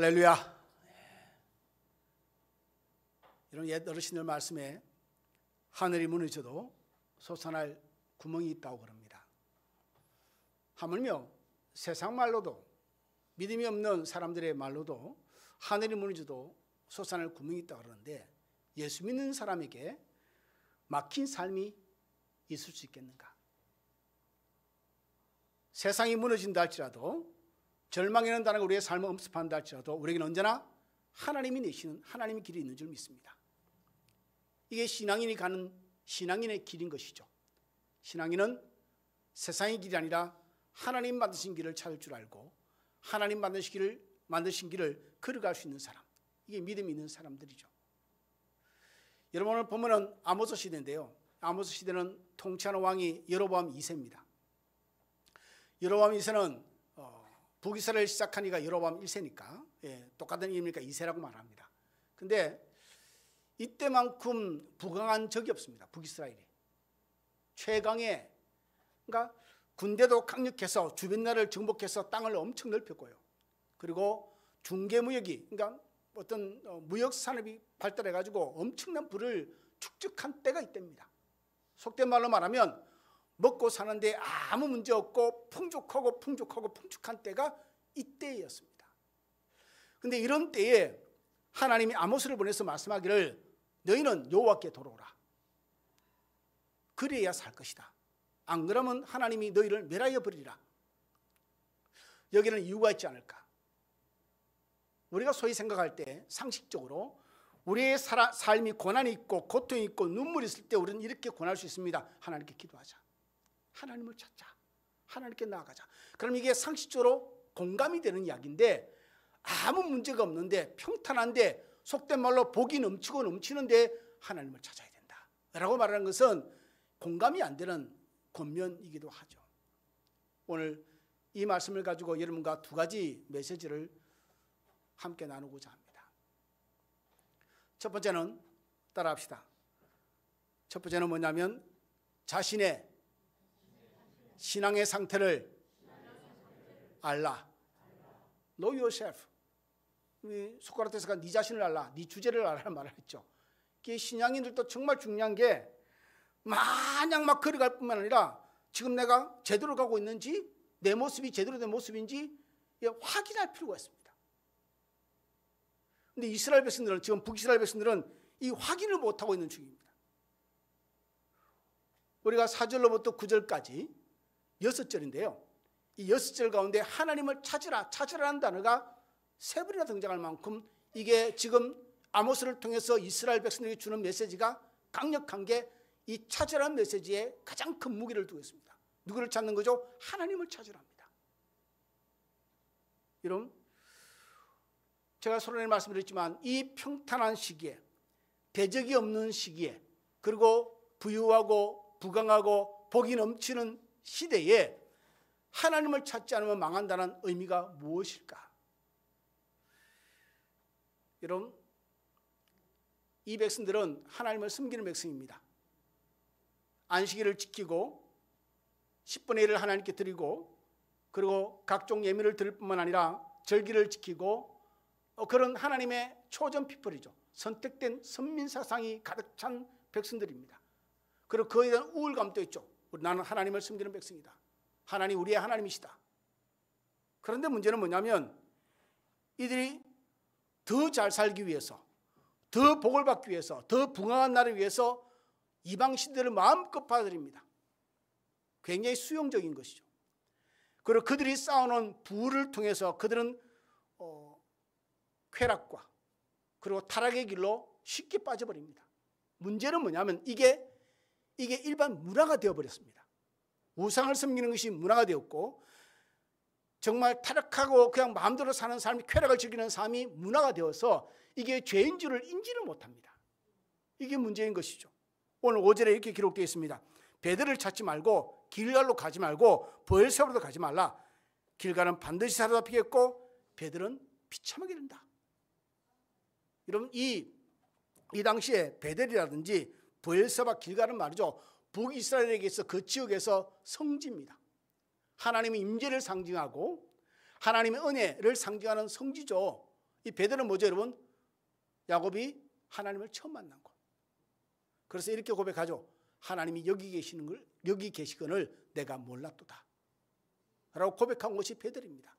할렐루야. 이런 옛 어르신들 말씀에 하늘이 무너져도 솟아날 구멍이 있다고 그럽니다. 하물며 세상 말로도, 믿음이 없는 사람들의 말로도 하늘이 무너져도 솟아날 구멍이 있다고 그러는데, 예수 믿는 사람에게 막힌 삶이 있을 수 있겠는가? 세상이 무너진다 할지라도, 절망이 이른다는 우리의 삶을 엄습한다 할지라도 우리에게는 언제나 하나님이 내시는 하나님의 길이 있는 줄 믿습니다. 이게 신앙인이 가는 신앙인의 길인 것이죠. 신앙인은 세상의 길이 아니라 하나님 만드신 길을 찾을 줄 알고 하나님 만드신 길을 걸어갈 수 있는 사람, 이게 믿음이 있는 사람들이죠. 여러분, 오늘 보면은 아모스 시대인데요, 아모스 시대는 통치하는 왕이 여로보암 2세입니다. 여로보암 2세는 북이스라엘 시작하니까 여로보암 1세니까 똑같은 이름이니까 2세라고 말합니다. 근데 이때만큼 부강한 적이 없습니다. 북이스라엘이 최강의, 그러니까 군대도 강력해서 주변 나라를 정복해서 땅을 엄청 넓혔고요. 그리고 중개무역이, 그러니까 어떤 무역 산업이 발달해가지고 엄청난 부를 축적한 때가 이때입니다. 속된 말로 말하면 먹고 사는데 아무 문제 없고 풍족한 때가 이때였습니다. 그런데 이런 때에 하나님이 아모스를 보내서 말씀하기를 너희는 여호와께 돌아오라. 그래야 살 것이다. 안 그러면 하나님이 너희를 멸하여 버리리라. 여기는 이유가 있지 않을까? 우리가 소위 생각할 때 상식적으로 우리의 삶이 고난이 있고 고통이 있고 눈물이 있을 때 우리는 이렇게 고난할 수 있습니다. 하나님께 기도하자. 하나님을 찾자. 하나님께 나아가자. 그럼 이게 상식적으로 공감이 되는 이야기인데, 아무 문제가 없는데 평탄한데 속된 말로 복이 넘치고 넘치는데 하나님을 찾아야 된다 라고 말하는 것은 공감이 안 되는 권면이기도 하죠. 오늘 이 말씀을 가지고 여러분과 두 가지 메시지를 함께 나누고자 합니다. 첫 번째는 따라합시다. 첫 번째는 뭐냐면 자신의 신앙의 상태를 알라. Know yourself. 소크라테스가 네 자신을 알라, 네 주제를 알라는 말을 했죠. 이게 신앙인들도 정말 중요한 게, 마냥 막 걸어갈 뿐만 아니라 지금 내가 제대로 가고 있는지, 내 모습이 제대로 된 모습인지 확인할 필요가 있습니다. 그런데 이스라엘 백성들은, 지금 북이스라엘 백성들은 이 확인을 못하고 있는 중입니다. 우리가 4절로부터 9절까지 6절인데요. 이 6절 가운데 하나님을 찾으라는 단어가 3번이나 등장할 만큼 이게 지금 아모스를 통해서 이스라엘 백성들에게 주는 메시지가 강력한 게, 이 찾으라는 메시지에 가장 큰 무게를 두고 있습니다. 누구를 찾는 거죠? 하나님을 찾으랍니다. 여러분, 제가 서론에 말씀드렸지만 이 평탄한 시기에, 대적이 없는 시기에, 그리고 부유하고 부강하고 복이 넘치는 시대에 하나님을 찾지 않으면 망한다는 의미가 무엇일까? 여러분, 이 백성들은 하나님을 섬기는 백성입니다. 안식일을 지키고 10분의 1을 하나님께 드리고, 그리고 각종 예물을 드릴 뿐만 아니라 절기를 지키고, 그런 하나님의 초전 피플이죠. 선택된 선민사상이 가득 찬 백성들입니다. 그리고 그에 대한 우울감도 있죠. 나는 하나님을 섬기는 백성이다. 하나님 우리의 하나님이시다. 그런데 문제는 뭐냐면 이들이 더 잘 살기 위해서, 더 복을 받기 위해서, 더 부강한 나를 위해서 이방 신들을 마음껏 받아들입니다. 굉장히 수용적인 것이죠. 그리고 그들이 쌓아놓은 부를 통해서 그들은 쾌락과 그리고 타락의 길로 쉽게 빠져버립니다. 문제는 뭐냐면 이게 일반 문화가 되어버렸습니다. 우상을 섬기는 것이 문화가 되었고, 정말 타락하고 그냥 마음대로 사는 삶이, 쾌락을 즐기는 삶이 문화가 되어서 이게 죄인 줄을 인지를 못합니다. 이게 문제인 것이죠. 오늘 5절에 이렇게 기록되어 있습니다. 베델을 찾지 말고 길갈로 가지 말고 브엘세바로 가지 말라. 길갈은 반드시 사로잡히겠고 베델은 비참하게 된다. 여러분, 이 당시에 베델이라든지 브엘세바, 길갈은 말이죠, 북이스라엘에게서 그 지역에서 성지입니다. 하나님의 임재를 상징하고 하나님의 은혜를 상징하는 성지죠. 이 베델은 뭐죠, 여러분? 야곱이 하나님을 처음 만난 곳. 그래서 이렇게 고백하죠. 하나님이 여기 계시거늘 내가 몰랐도다 라고 고백한 곳이 베델입니다.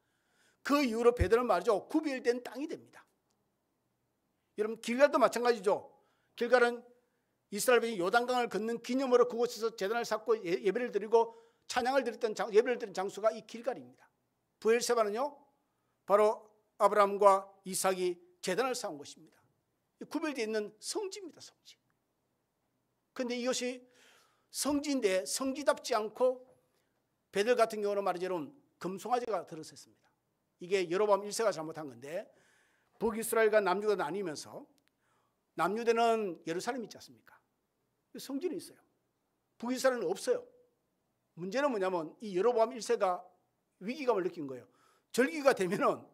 그 이후로 베델은 말이죠, 구별된 땅이 됩니다. 여러분, 길갈도 마찬가지죠. 길갈은 이스라엘 백성이 요단강을 걷는 기념으로 그곳에서 제단을 쌓고 예배를 드리고 찬양을 드렸던 예배를 드린 장소가 이 길갈입니다. 브엘세바는요, 바로 아브라함과 이삭이 제단을 쌓은 곳입니다. 구별되어 있는 성지입니다. 성지. 그런데 이것이 성지인데 성지답지 않고 베델 같은 경우는 말이죠, 여러분, 금송아지가 들어섰습니다. 이게 여로보암 1세가 잘못한 건데, 북이스라엘과 남유다가 나뉘면서 남유다는 예루살렘이 있지 않습니까? 성지는 있어요. 북이스라엘은 없어요. 문제는 뭐냐면 이 여로보암 1세가 위기감을 느낀 거예요. 절기가 되면은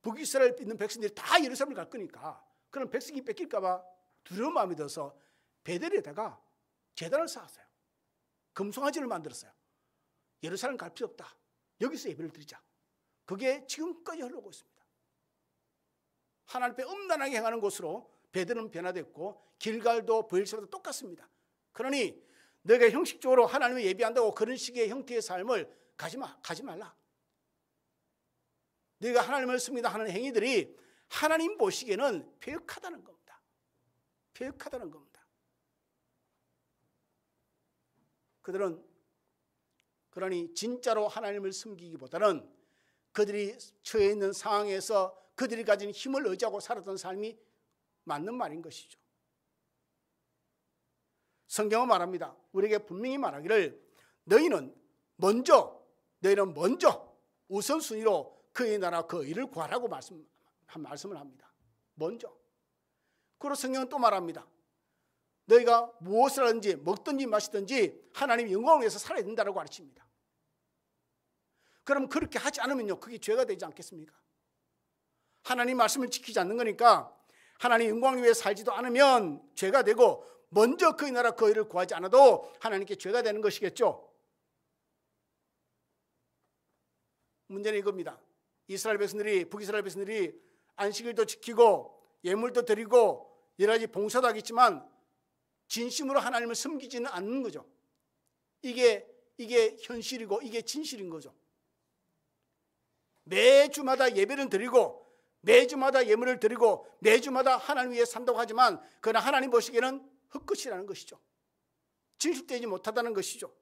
북이스라엘 있는 백성들이 다 예루살렘을 갈 거니까, 그런 백성이 뺏길까 봐 두려운 마음이 들어서 베델에다가 제단을 쌓았어요. 금송아지를 만들었어요. 예루살렘 갈 필요 없다. 여기서 예배를 드리자. 그게 지금까지 흐르고 있습니다. 하나님 앞에 음란하게 행하는 곳으로 베델은 변화됐고 길갈도 브엘세바도 똑같습니다. 그러니 너희가 형식적으로 하나님을 예배한다고 그런 식의 형태의 삶을 가지 말라. 너희가 하나님을 씁니다 하는 행위들이 하나님 보시기에는 폐역하다는 겁니다. 폐역하다는 겁니다. 그들은 그러니 진짜로 하나님을 섬기기보다는 그들이 처해 있는 상황에서 그들이 가진 힘을 의지하고 살았던 삶이 맞는 말인 것이죠. 성경은 말합니다. 우리에게 분명히 말하기를 너희는 먼저 우선순위로 그의 나라 그 의를 구하라고 말씀을 합니다. 먼저. 그리고 성경은 또 말합니다. 너희가 무엇을 하든지 먹든지 마시든지 하나님의 영광을 위해서 살아야 된다고 가르칩니다. 그럼 그렇게 하지 않으면요, 그게 죄가 되지 않겠습니까? 하나님 말씀을 지키지 않는 거니까 하나님 영광을 위해 살지도 않으면 죄가 되고, 먼저 그의 나라 그 의를 구하지 않아도 하나님께 죄가 되는 것이겠죠. 문제는 이겁니다. 북이스라엘 백성들이 안식일도 지키고 예물도 드리고 여러 가지 봉사도 하겠지만 진심으로 하나님을 섬기지는 않는 거죠. 이게 현실이고 이게 진실인 거죠. 매주마다 예배를 드리고 매주마다 예물을 드리고 매주마다 하나님 위해 산다고 하지만 그러나 하나님 보시기에는 헛것이라는 것이죠. 진실되지 못하다는 것이죠.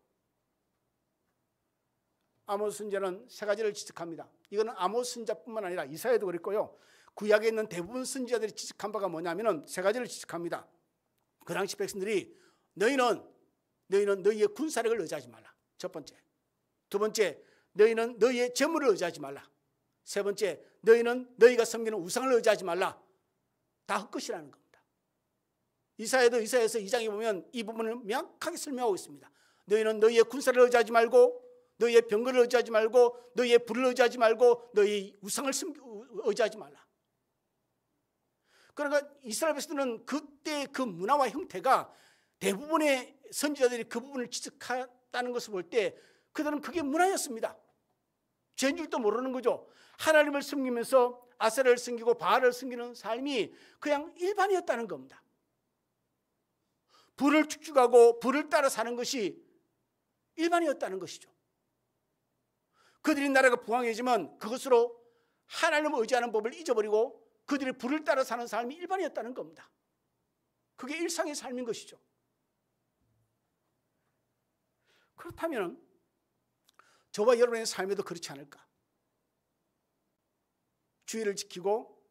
아모스 선지자는 세 가지를 지적합니다. 이거는 아모스 선지자뿐만 아니라 이사야도 그랬고요. 구약에 있는 대부분 선지자들이 지적한 바가 뭐냐면 세 가지를 지적합니다. 그 당시 백성들이 너희는 너희의 군사력을 의지하지 말라. 첫 번째. 두 번째, 너희는 너희의 재물을 의지하지 말라. 세 번째, 너희는 너희가 섬기는 우상을 의지하지 말라. 다 헛것이라는 겁니다. 이사야에서 2장에 보면 이 부분을 명확하게 설명하고 있습니다. 너희는 너희의 군사를 의지하지 말고, 너희의 병거를 의지하지 말고, 너희의 불을 의지하지 말고, 너희 우상을 의지하지 말라. 그러니까 이스라엘 백성들은 그때 그 문화와 형태가 대부분의 선지자들이 그 부분을 지적했다는 것을 볼 때 그들은 그게 문화였습니다. 죄인 줄도 모르는 거죠. 하나님을 섬기면서 아세라를 섬기고 바알을 섬기는 삶이 그냥 일반이었다는 겁니다. 불을 축축하고 불을 따라 사는 것이 일반이었다는 것이죠. 그들이 나라가 부강해지면 그것으로 하나님을 의지하는 법을 잊어버리고 그들이 불을 따라 사는 삶이 일반이었다는 겁니다. 그게 일상의 삶인 것이죠. 그렇다면 저와 여러분의 삶에도 그렇지 않을까? 주의를 지키고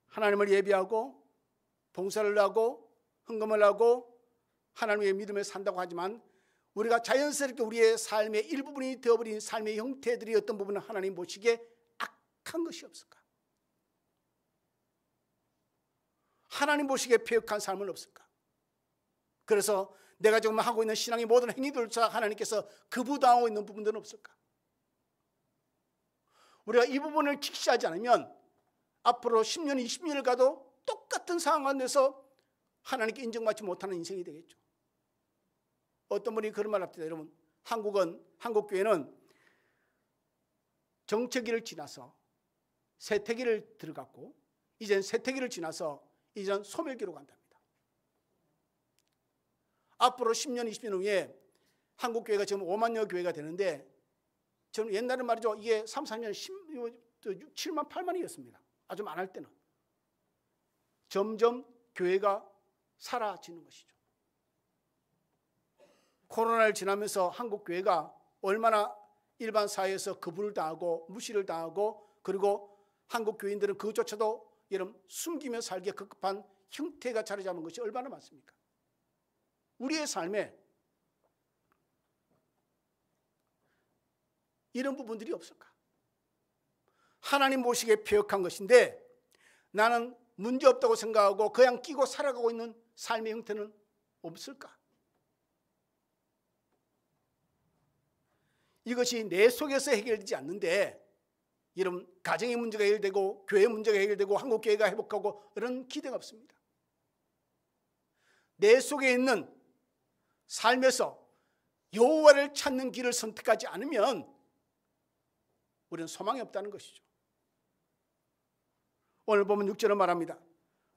하나님을 예배하고 봉사를 하고 헌금을 하고 하나님의 믿음에 산다고 하지만 우리가 자연스럽게 우리의 삶의 일부분이 되어버린 삶의 형태들이 어떤 부분은 하나님 보시기에 악한 것이 없을까? 하나님 보시기에 폐역한 삶은 없을까? 그래서 내가 지금 하고 있는 신앙의 모든 행위들조차 하나님께서 거부당하고 있는 부분들은 없을까? 우리가 이 부분을 직시하지 않으면 앞으로 10년, 20년을 가도 똑같은 상황 안에서 하나님께 인정받지 못하는 인생이 되겠죠. 어떤 분이 그런 말을 합니다. 여러분, 한국교회는 정체기를 지나서 세태기를 들어갔고 이젠 세태기를 지나서 이젠 소멸기로 간답니다. 앞으로 10년, 20년 후에 한국 교회가 지금 5만여 교회가 되는데, 저는 옛날에 말이죠, 이게 3, 4년 7만, 8만이었습니다. 아주 많을 때는. 점점 교회가 사라지는 것이죠. 코로나를 지나면서 한국 교회가 얼마나 일반 사회에서 거부를 당하고 무시를 당하고, 그리고 한국 교인들은 그것조차도 여러분 숨기며 살기에 급급한 형태가 자리 잡은 것이 얼마나 많습니까? 우리의 삶에 이런 부분들이 없을까? 하나님 보시기에 폐역한 것인데 나는 문제없다고 생각하고 그냥 끼고 살아가고 있는 삶의 형태는 없을까? 이것이 내 속에서 해결되지 않는데, 여러분 가정의 문제가 해결되고 교회 문제가 해결되고 한국 교회가 회복하고 이런 기대가 없습니다. 내 속에 있는 삶에서 여호와를 찾는 길을 선택하지 않으면 우리는 소망이 없다는 것이죠. 오늘 보면 6절은 말합니다.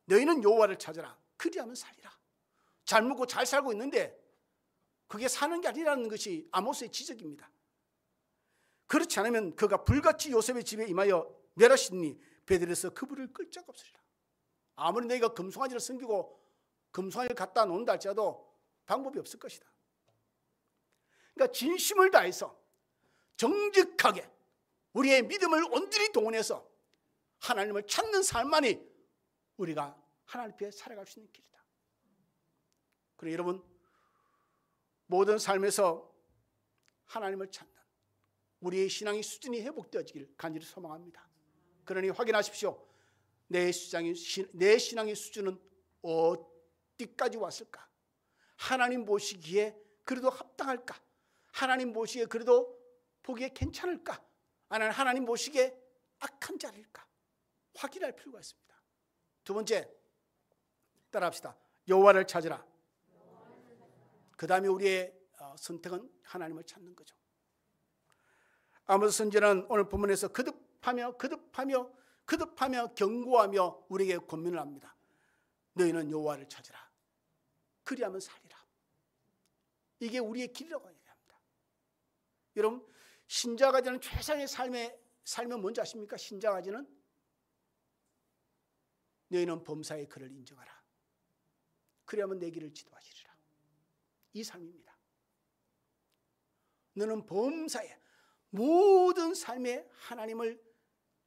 너희는 여호와를 찾아라. 그리하면 살리라. 잘 먹고 잘 살고 있는데 그게 사는 게 아니라는 것이 아모스의 지적입니다. 그렇지 않으면 그가 불같이 요셉의 집에 임하여 멸하시니 베들에서 그불을 끌 자가 없으리라. 아무리 너희가 금송아지를 섬기고 금송아지를 갖다 놓는다 할지라도 방법이 없을 것이다. 그러니까 진심을 다해서 정직하게 우리의 믿음을 온전히 동원해서 하나님을 찾는 삶만이 우리가 하나님 앞에 살아갈 수 있는 길이다. 그리고 여러분, 모든 삶에서 하나님을 찾는 우리의 신앙의 수준이 회복되어지길 간절히 소망합니다. 그러니 확인하십시오. 내 신앙의 수준은 어디까지 왔을까? 하나님 보시기에 그래도 합당할까? 하나님 보시기에 그래도 보기에 괜찮을까? 아니면 하나님 보시기에 악한 자일까? 확인할 필요가 있습니다. 두 번째, 따라합시다. 여호와를 찾으라. 그 다음에 우리의 선택은 하나님을 찾는 거죠. 아모스 선지자는 오늘 본문에서 거듭하며 경고하며 우리에게 권면을 합니다. 너희는 여호와를 찾으라. 그리하면 살리라. 이게 우리의 길이라고 얘기합니다. 여러분, 신자가 되는 최상의 삶은 뭔지 아십니까? 신자가 되는 너희는 범사의 그를 인정하라. 그리하면 내 길을 지도하시리라. 이 삶입니다. 너는 범사에 모든 삶에 하나님을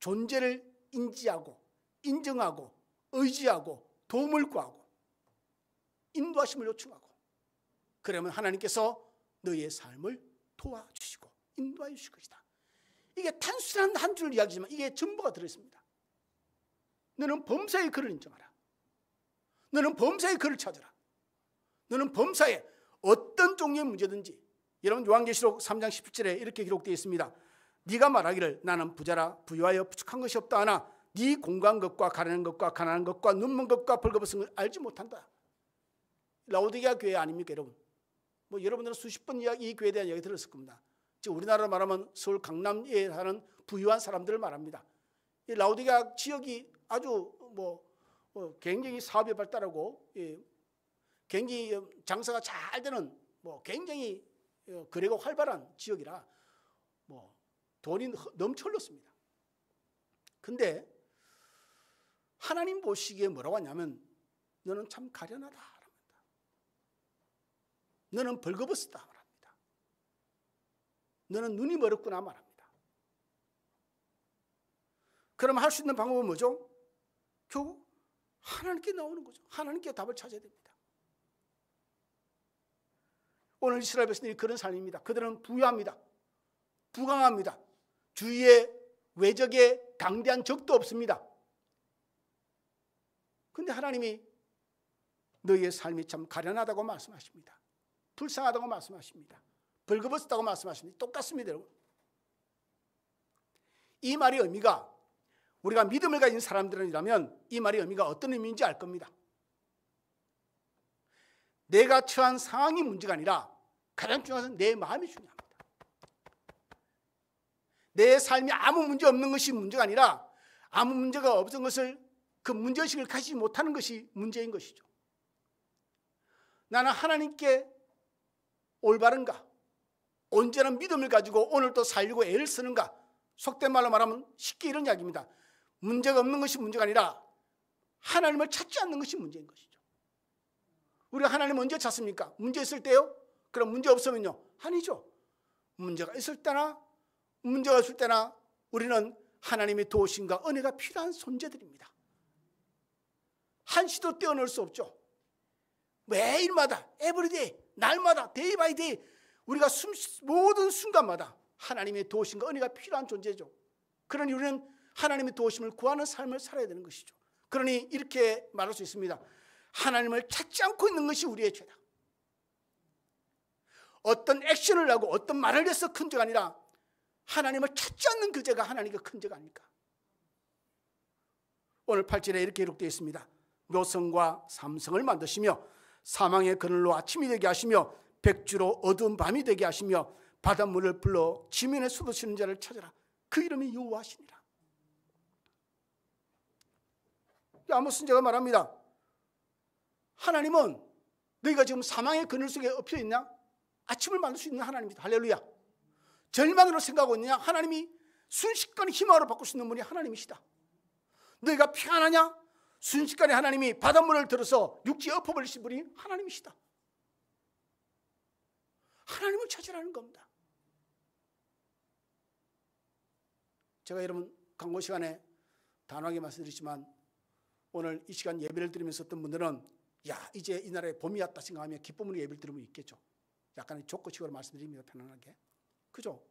존재를 인지하고 인정하고 의지하고 도움을 구하고 인도하심을 요청하고, 그러면 하나님께서 너희의 삶을 도와주시고 인도해 주실 것이다. 이게 단순한 한 줄 이야기지만 이게 전부가 들어있습니다. 너는 범사의 그를 인정하라. 너는 범사의 그를 찾으라. 너는 범사에 어떤 종류의 문제든지, 여러분 요한계시록 3장 17절에 이렇게 기록되어 있습니다. 네가 말하기를 나는 부자라 부유하여 부족한 것이 없다 하나 네 공고한 것과 가난한 것과 가난한 것과 눈먼 것과 벌거벗은 걸 알지 못한다. 라오디게아 교회 아닙니까 여러분? 여러분들은 수십 번 이 교회에 대한 이야기 들었을 겁니다. 지금 우리나라로 말하면 서울 강남에 사는 부유한 사람들을 말합니다. 이 라오디게아 지역이 아주 굉장히 사업이 발달하고 굉장히 장사가 잘 되는 굉장히 거래가 활발한 지역이라 돈이 넘쳐 흘렀습니다. 근데 하나님 보시기에 뭐라고 하냐면 너는 참 가련하다 말합니다. 너는 벌거벗었다 말합니다. 너는 눈이 멀었구나 말합니다. 그러면 할 수 있는 방법은 뭐죠? 결국 하나님께 나오는 거죠. 하나님께 답을 찾아야 됩니다. 오늘 이스라엘 백성들이 그런 삶입니다. 그들은 부유합니다. 부강합니다. 주위에 외적에 강대한 적도 없습니다. 그런데 하나님이 너희의 삶이 참 가련하다고 말씀하십니다. 불쌍하다고 말씀하십니다. 벌거벗었다고 말씀하십니다. 똑같습니다, 여러분. 이 말의 의미가 우리가 믿음을 가진 사람들이라면 이 말의 의미가 어떤 의미인지 알 겁니다. 내가 처한 상황이 문제가 아니라 가장 중요한 것은 내 마음이 중요합니다. 내 삶이 아무 문제 없는 것이 문제가 아니라 아무 문제가 없던 것을 그 문제의식을 가지지 못하는 것이 문제인 것이죠. 나는 하나님께 올바른가? 온전한 믿음을 가지고 오늘도 살려고 애를 쓰는가? 속된 말로 말하면 쉽게 이런 이야기입니다. 문제가 없는 것이 문제가 아니라 하나님을 찾지 않는 것이 문제인 것이죠. 우리가 하나님 언제 찾습니까? 문제 있을 때요? 그럼 문제 없으면요? 아니죠. 문제가 있을 때나 문제가 없을 때나 우리는 하나님의 도우심과 은혜가 필요한 존재들입니다. 한시도 떼어놓을 수 없죠. 매일마다 에브리데이, 날마다 데이 바이 데이 우리가 모든 순간마다 하나님의 도우심과 은혜가 필요한 존재죠. 그러니 우리는 하나님의 도우심을 구하는 삶을 살아야 되는 것이죠. 그러니 이렇게 말할 수 있습니다. 하나님을 찾지 않고 있는 것이 우리의 죄다. 어떤 액션을 하고 어떤 말을 해서 큰 죄가 아니라 하나님을 찾지 않는 그 죄가 하나님께 큰 죄가 아닐까. 오늘 8절에 이렇게 기록되어 있습니다. 묘성과 삼성을 만드시며 사망의 그늘로 아침이 되게 하시며 백주로 어두운 밤이 되게 하시며 바닷물을 불러 지면에 쏟으시는 자를 찾아라. 그 이름이 여호와시니라. 아모스 선지자가 말합니다. 하나님은 너희가 지금 사망의 그늘 속에 엎여 있냐? 아침을 만들 수 있는 하나님이다. 할렐루야. 절망으로 생각하고 있느냐? 하나님이 순식간에 희망으로 바꿀 수 있는 분이 하나님이시다. 너희가 평안하냐? 순식간에 하나님이 바닷물을 들어서 육지에 엎어버리신 분이 하나님이시다. 하나님을 찾으라는 겁니다. 제가 여러분 광고 시간에 단호하게 말씀드리지만 오늘 이 시간 예배를 드리면서 어떤 분들은 야 이제 이 나라에 봄이 왔다 생각하며 기쁨으로 예배를 드리면 있겠죠. 약간의 조건식으로 말씀드립니다. 편안하게. 그죠?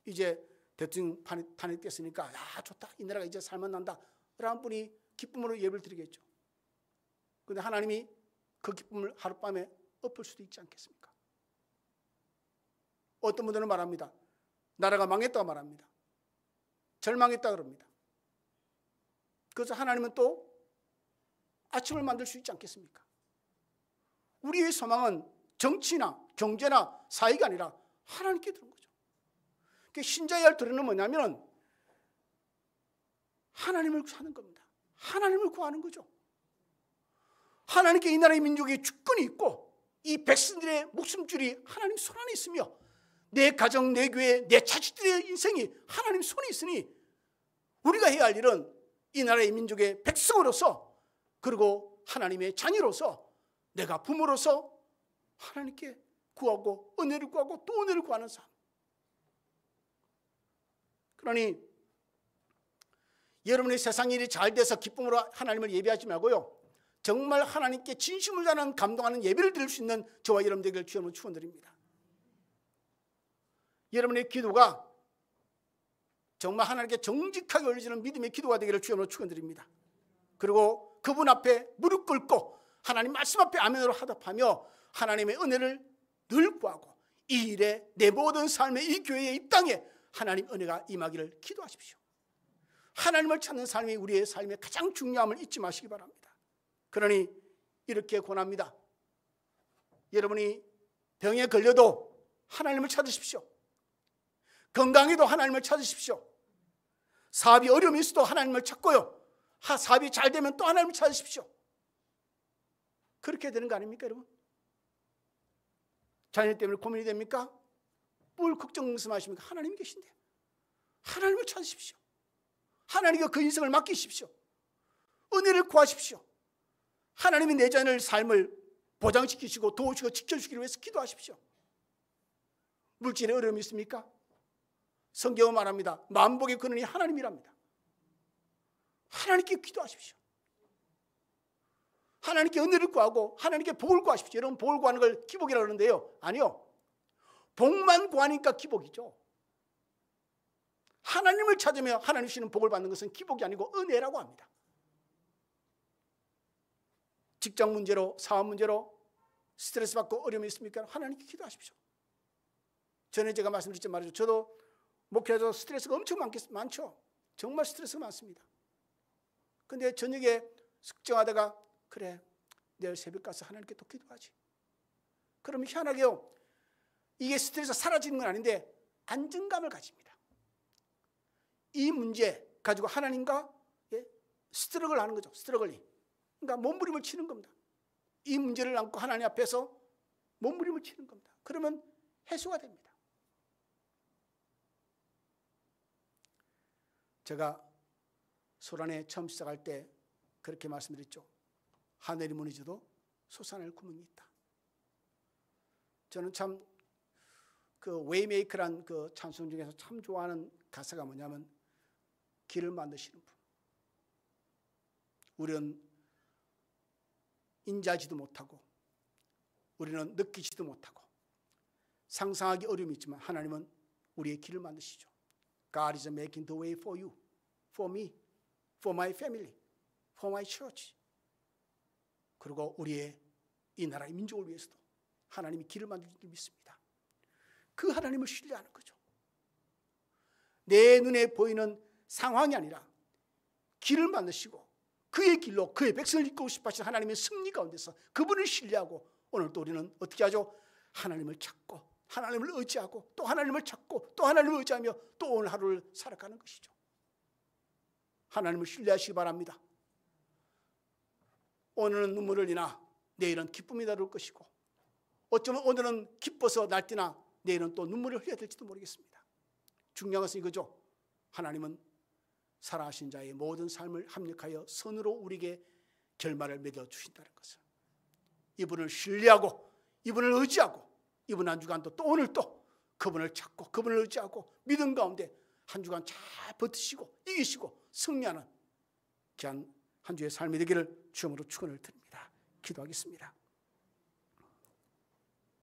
이제 대통령 탄핵됐으니까 야 좋다 이 나라가 이제 살만난다 라는 분이 기쁨으로 예배를 드리겠죠. 그런데 하나님이 그 기쁨을 하룻밤에 엎을 수도 있지 않겠습니까? 어떤 분들은 말합니다. 나라가 망했다고 말합니다. 절망했다 그럽니다. 그래서 하나님은 또 아침을 만들 수 있지 않겠습니까? 우리의 소망은 정치나 경제나 사회가 아니라 하나님께 두는 거죠. 신자의 할 도리는 뭐냐면 하나님을 사는 겁니다. 하나님을 구하는 거죠. 하나님께 이 나라의 민족의 주권이 있고 이 백성들의 목숨줄이 하나님 손 안에 있으며 내 가정, 내 교회, 내 자식들의 인생이 하나님 손에 있으니 우리가 해야 할 일은 이 나라의 민족의 백성으로서 그리고 하나님의 자녀로서 내가 부모로서 하나님께 구하고 은혜를 구하고 또 은혜를 구하는 삶. 그러니 여러분의 세상 일이 잘 돼서 기쁨으로 하나님을 예배하지 말고요. 정말 하나님께 진심을 다하는 감동하는 예배를 드릴 수 있는 저와 여러분 되기를 주님으로 축원드립니다. 여러분의 기도가 정말 하나님께 정직하게 올려지는 믿음의 기도가 되기를 주님으로 축원드립니다. 그리고 그분 앞에 무릎 꿇고 하나님 말씀 앞에 아멘으로 하답하며 하나님의 은혜를 늘 구하고 이 일에 내 모든 삶의 이 교회의 이 땅에 하나님 은혜가 임하기를 기도하십시오. 하나님을 찾는 삶이 우리의 삶의 가장 중요함을 잊지 마시기 바랍니다. 그러니 이렇게 권합니다. 여러분이 병에 걸려도 하나님을 찾으십시오. 건강에도 하나님을 찾으십시오. 사업이 어려움이 있어도 하나님을 찾고요. 사업이 잘 되면 또 하나님을 찾으십시오. 그렇게 되는 거 아닙니까 여러분? 자녀 때문에 고민이 됩니까? 뭘 걱정스마십니까? 하나님이 계신데 하나님을 찾으십시오. 하나님께 그 인생을 맡기십시오. 은혜를 구하십시오. 하나님이 내 자녀의 삶을 보장시키시고 도우시고 지켜주시기 위해서 기도하십시오. 물질에 어려움이 있습니까? 성경은 말합니다. 만복의 근원이 하나님이랍니다. 하나님께 기도하십시오. 하나님께 은혜를 구하고 하나님께 복을 구하십시오. 여러분 복을 구하는 걸 기복이라고 그러는데요. 아니요. 복만 구하니까 기복이죠. 하나님을 찾으며 하나님 주시는 복을 받는 것은 기복이 아니고 은혜라고 합니다. 직장 문제로 사업 문제로 스트레스 받고 어려움이 있습니까? 하나님께 기도하십시오. 전에 제가 말씀드렸죠 말이죠. 저도 목회에서 스트레스가 엄청 많죠. 정말 스트레스가 많습니다. 근데 저녁에 숙정하다가 그래 내일 새벽 가서 하나님께 또 기도하지. 그러면 희한하게요. 이게 스트레스가 사라지는 건 아닌데 안정감을 가집니다. 이 문제 가지고 하나님과 스트러글 하는 거죠. 스트러글링. 그러니까 몸부림을 치는 겁니다. 이 문제를 안고 하나님 앞에서 몸부림을 치는 겁니다. 그러면 해소가 됩니다. 제가 소란에 처음 시작할 때 그렇게 말씀드렸죠. 하늘이 무너져도 솟아날 구멍이 있다. 저는 참 그 웨이메이커란 그 찬송 중에서 참 좋아하는 가사가 뭐냐면 길을 만드시는 분. 우리는 인지하지도 못하고 우리는 느끼지도 못하고 상상하기 어려움이 있지만 하나님은 우리의 길을 만드시죠. God is making the way for you, for me, for my family, for my church. 그리고 우리의 이 나라의 민족을 위해서도 하나님이 길을 만들 줄 믿습니다. 그 하나님을 신뢰하는 거죠. 내 눈에 보이는 상황이 아니라 길을 만드시고 그의 길로 그의 백성을 이끌고 싶어 하시는 하나님의 승리 가운데서 그분을 신뢰하고 오늘 또 우리는 어떻게 하죠? 하나님을 찾고 하나님을 의지하고 또 하나님을 찾고 또 하나님을 의지하며 또 오늘 하루를 살아가는 것이죠. 하나님을 신뢰하시기 바랍니다. 오늘은 눈물을 흘리나 내일은 기쁨이 다를 것이고 어쩌면 오늘은 기뻐서 날뛰나 내일은 또 눈물을 흘려야 될지도 모르겠습니다. 중요한 것은 이거죠. 하나님은 살아가신 자의 모든 삶을 합력하여 선으로 우리에게 결말을 맺어주신다는 것을 이분을 신뢰하고 이분을 의지하고 이분 한 주간 또 오늘 또 그분을 찾고 그분을 의지하고 믿음 가운데 한 주간 잘 버티시고 이기시고 승리하는 귀한 한 주의 삶이 되기를 주님으로 축원을 드립니다. 기도하겠습니다.